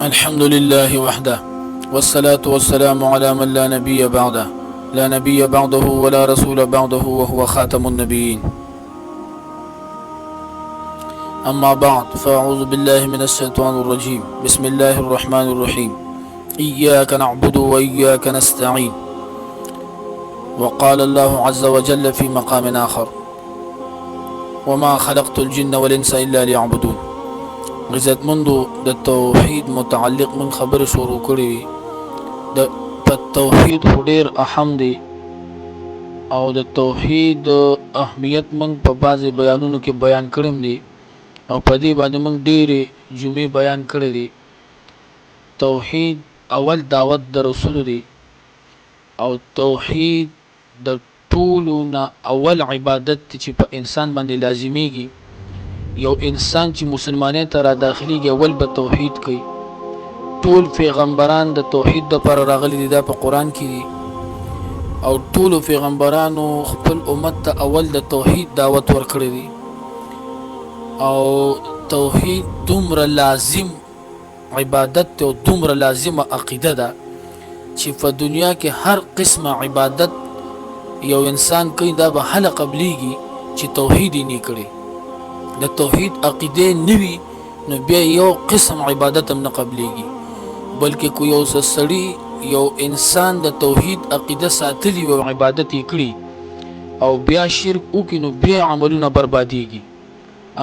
الحمد لله وحده، والصلاة والسلام على من لا نبي بعده، لا نبي بعده ولا رسول بعده وهو خاتم النبيين. أما بعد، فأعوذ بالله من الشيطان الرجيم. بسم الله الرحمن الرحيم. إياك نعبد وإياك نستعين. وقال الله عز وجل في مقام آخر: وما خلقت الجن والإنس إلا ليعبدون. عزت مندو د توحید متعلق من خبر شروع کړي. د توحید ډیر اهم دی او د توحید اهمیت من په بعضی بیانونو کې بیان کړم دي او په دې باندې من ډېرې جملې بیان کړې دي. توحید اول دعوت د رسول دی او توحید د ټولو نه اول عبادت چې په انسان باندې لازمیږي. یو انسان چې مسلمانۍ ته را داخليږي اول به توحید کوي. ټول پیغمبران د توحید لپاره راغلي دي، دا په قران کې دي او ټول پیغمبرانو خپل امت ته اول د توحید دعوت ورکړي دي او توحید دومره لازم عبادت او دومره لازمه عقیده ده چې په دنیا کې هر قسمه عبادت یو انسان کوي دا به هله قبليږي چې توحید یې نه کړي. د توحید عقیده نوي نو بیا یو قسم عبادت هم نه قبليږي، بلکې کو یو سړی یو انسان د توحید عقیده ساتلی او عبادت یې کړي او بیا شرک وکړي نو بیا عملونه برباديږي،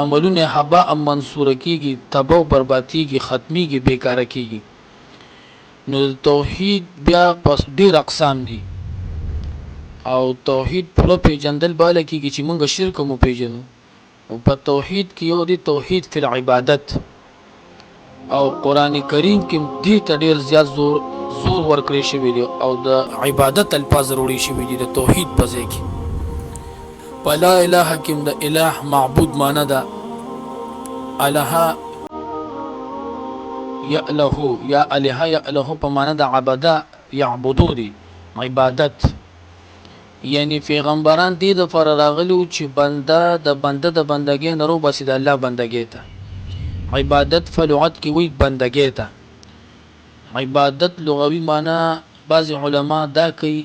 عملونه هباء منصوره کیږي، تباہ برباديږي، ختميږي، بیکاره کیږي. نو توحید بیا پس ډیر اقسام دي او توحید په پیجندل بالا کیږي چې موږ شرک مو پیژنو. او په توحید کې یو دی توحید فی العبادت او قران کریم کې دې ته ډیر زیات زور ورکړی شوی دی او د عبادت الفاظ وروړي شوی دي د توحید په ځای کې. په لا اله کې د اله معبود معنی ده اله یاله یا اله یاله په معنی د عباده یعبدو دی عبادت. یعنی پیغمبران دې د فر راغلو چې بنده د بندګۍ نه رو بسې د الله بندګۍ ته. عبادت فلغت کې وی بندګۍ ته. عبادت لغوي معنی بعض علما دا کوي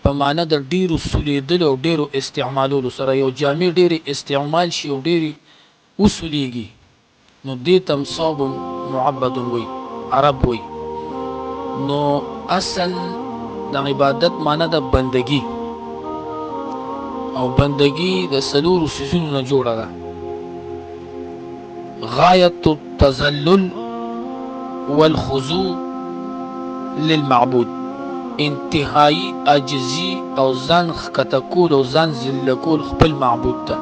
په معنی د ډیرو سولیدل او ډیرو استعمالولو سره یو جامع ډیرې استعمال شي او ډیرې وسولیږي نو دې تم صوب معبد وی عرب وی. نو اصل د عبادت معنی د بندگی او بندگی د سلور سيزونو نه جوړه ده. غایت التذلل والخضوع للمعبود، انتهایی عاجزی او ځان ښکته کول او ځان ذلیل کول خپل معبود ته.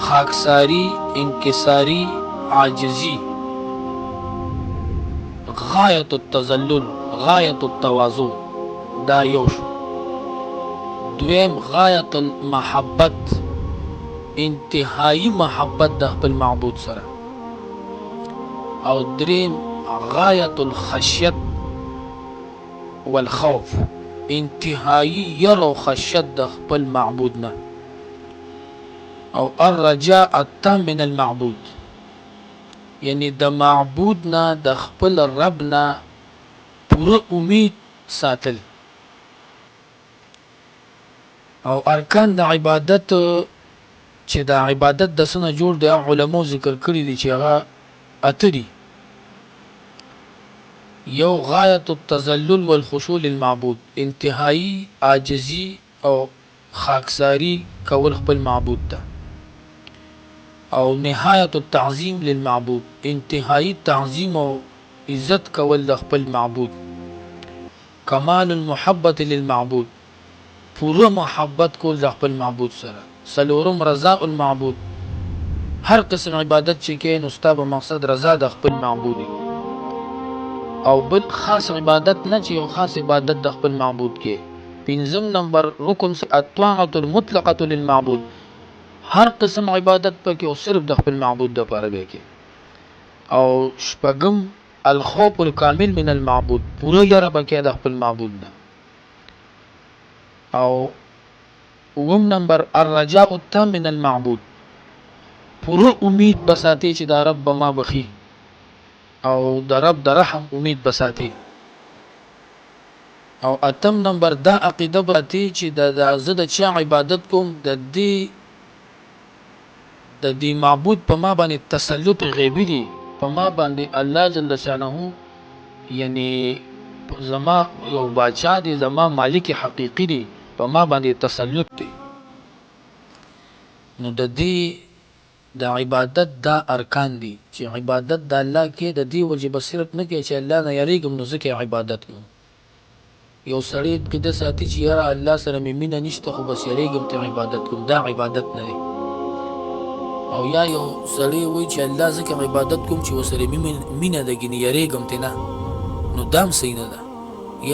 خاکساری، انکساری، عاجزی. غایت التذلل، غایت التواضع دا یو شو. دویم غایت المحبت، انتهایی محبت د خپل معبود سره. او دریم غایت الخشیت والخوف، انتهایی ير او خشیت د خپل معبود نه. او الرجاء التام من المعبود، یعنی د معبود نه د خپل رب نه پوره امید ساتل. او ارکان د عبادت چې د عبادت د سنه جوړ د علماء ذکر کړی دي چې هغه اته دي. یو غایت التذلل والخشوع للمعبود، انتهایی عاجزی او خاکساری کول خپل معبود ته. او نهایت التعظیم للمعبود، انتهایی تعظیم او عزت کول د خپل معبود. کمال المحبت للمعبود، پوره محبت کول د خپل معبود سره. سلورم رضاء المعبود، هر قسم عبادت چې کې نو ستاسو مقصد رضا د خپل معبود او بل خاص عبادت نه چې یو خاص عبادت د خپل معبود کې. پنځم نمبر رکن الطاعه المطلقه للمعبود، هر قسم عبادت پکې او صرف د خپل معبود لپاره به کې. او شپږم الخوف الكامل من المعبود، پوره یره پکې د خپل معبود نه. او اوم نمبر الرجاء التام من المعبود، پوره امید بساتي چې دا رب ما بخي او د رب د رحم امید بساتي. او اتم نمبر دا عقیده باتی چې د زه د چا عبادت کوم د دې معبود په ما باندې تسلط غیبی دی، په ما باندې الله جل شانه یعنی زما یو بادشاہ دی، زما مالک حقیقی دی، په ما باندې تسلط دی. نو د دې د عبادت دا ارکان دي چې عبادت د الله کې د دې وجب صرف نه کې چې الله نه یریږم نو ځکه عبادت کوم. یو سړی قیده ساتي چې یاره الله سره مې مینه نشته خو بس یریږم ته عبادت کوم، دا عبادت نه دی. او یا یو سړی وایي چې الله ځکه عبادت کوم چې ورسره مینه ده ګینې یریږم ته نه، نو دام صحیح نه ده.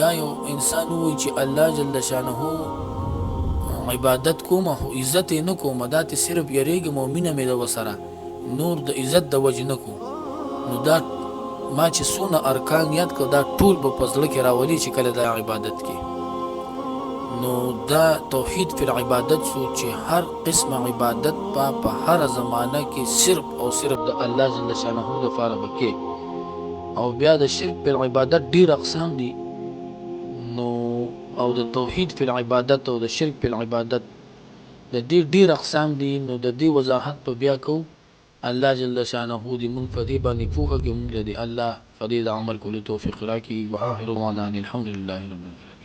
یا یو انسان وایي چې الله جل شانه عبادت کوم خو عزت یې نه کوم، دا ته صرف یریږم او مینه مې ده ورسره، نور د عزت د وجې نه کوم. نو دا ما چې څونه ارکان یاد کړ دا ټول به په زړه کې راولي چې کله دا عبادت کې. نو دا توحید فی العبادت سو چې هر قسم عبادت په هر زمانه کې صرف او صرف د الله جل شانه لپاره وکړي. او بیا د شرک په عبادت ډیر اقسام دي، نو او د توحید فی العبادت او د شرک په عبادت د دې ډیر اقسام دي. نو د دې وضاحت په بیا کو الله جل شانه دې مونږ په دې باندې پوهه کې مونږ دې الله په دې عمل کولو توفیق راکړي. واخر دعوانا الحمد لله رب العالمین.